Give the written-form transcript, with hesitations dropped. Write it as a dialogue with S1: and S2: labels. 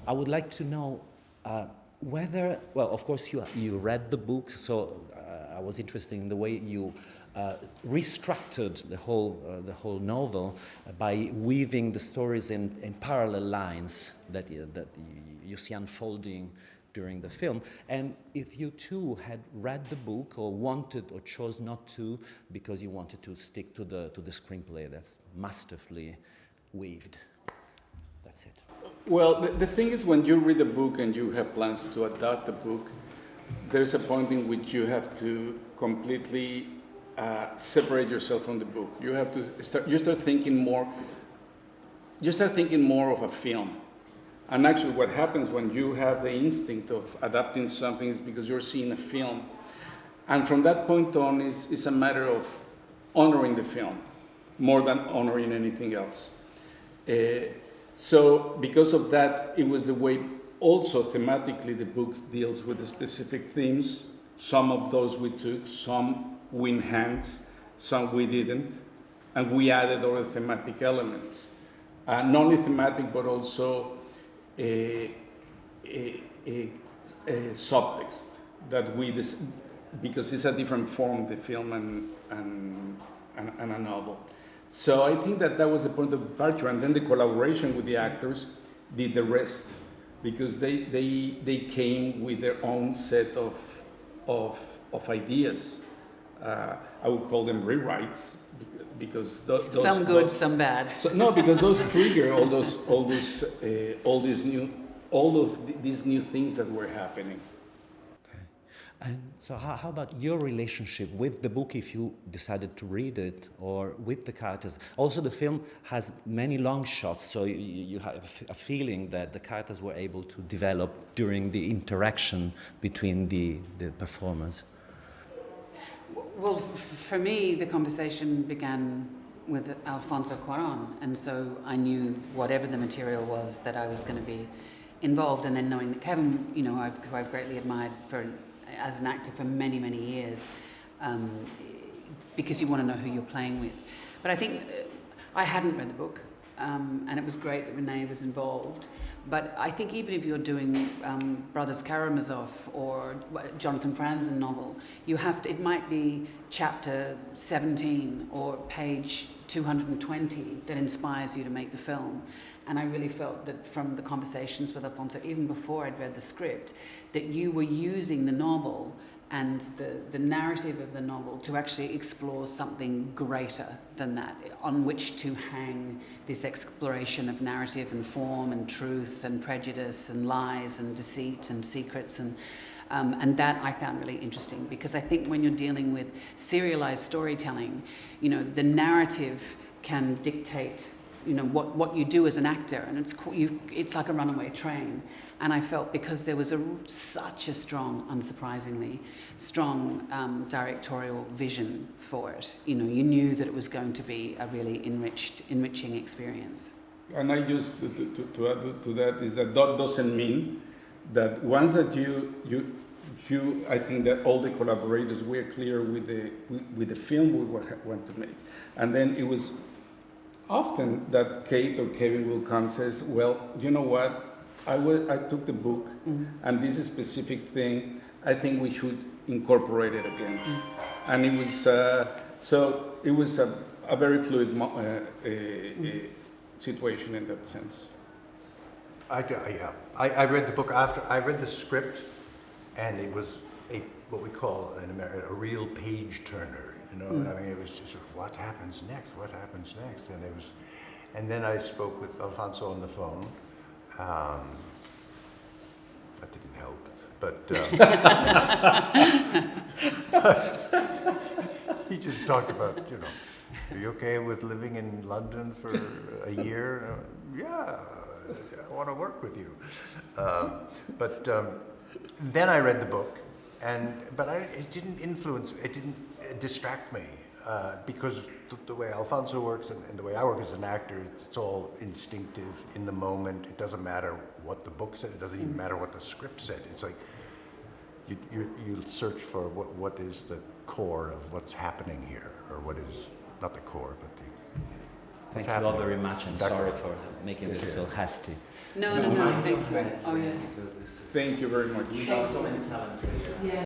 S1: I would like to know whether, well, of course you read the book, so I was interested in the way you restructured the whole novel by weaving the stories in parallel lines that you see unfolding during the film. And if you too had read the book or wanted or chose not to because you wanted to stick to the screenplay that's masterfully weaved. That's it.
S2: Well, the thing is, when you read a book and you have plans to adapt the book, there's a point in which you have to completely separate yourself from the book. You have to start thinking more. You start thinking more of a film. And actually, what happens when you have the instinct of adapting something is because you're seeing a film, and from that point on, is a matter of honoring the film more than honoring anything else. So because of that, it was the way also thematically the book deals with the specific themes. Some of those we took, some we enhanced, some we didn't, and we added other thematic elements. Not only thematic, but also a subtext that because it's a different form, the film and a novel. So I think that was the point of departure, and then the collaboration with the actors did the rest, because they came with their own set of ideas. I would call them rewrites, because those
S3: some good, some bad.
S2: Because those trigger all these new things that were happening.
S1: And so how about your relationship with the book, if you decided to read it, or with the characters? Also, the film has many long shots, so you have a feeling that the characters were able to develop during the interaction between the performers.
S3: Well, for me, the conversation began with Alfonso Cuaron, and so I knew whatever the material was that I was going to be involved, and then knowing that Kevin, who I've greatly admired as an actor for many, many years, because you want to know who you're playing with. But I think I hadn't read the book, and it was great that Renee was involved. But I think even if you're doing Brothers Karamazov or Jonathan Franzen novel, it might be chapter 17 or page 220 that inspires you to make the film. And I really felt that from the conversations with Alfonso, even before I'd read the script, that you were using the novel and the narrative of the novel to actually explore something greater than that, on which to hang this exploration of narrative and form and truth and prejudice and lies and deceit and secrets. And that I found really interesting, because I think when you're dealing with serialized storytelling, the narrative can dictate what you do as an actor, and it's like a runaway train. And I felt, because there was such a strong, unsurprisingly strong directorial vision for it, you knew that it was going to be a really enriching experience.
S2: And I used to add to that is that doesn't mean that once that you I think that all the collaborators were clear with the film we want to make, and then it was often that Kate or Kevin will come and says, well, you know what, I took the book, and this specific thing, I think we should incorporate it again. And it was it was a very fluid situation in that sense.
S4: I read the book after I read the script, and it was what we call in America a real page turner. I mean, it was just what happens next, and then I spoke with Alfonso on the phone. That didn't help, but he just talked about, are you okay with living in London for a year? Yeah, I want to work with you. But then I read the book, but it didn't distract me, because the way Alfonso works and the way I work as an actor, it's all instinctive, in the moment. It doesn't matter what the book said. It doesn't even matter what the script said. It's like you search for what is the core of what's happening here, or what is not the core, but
S1: Thank you
S4: happening?
S1: all very much, and
S4: D'accord.
S1: sorry for making this so hasty.
S3: No, thank you. Oh, yes.
S2: Thank you very much.
S1: We got so many talents here.
S3: Yeah.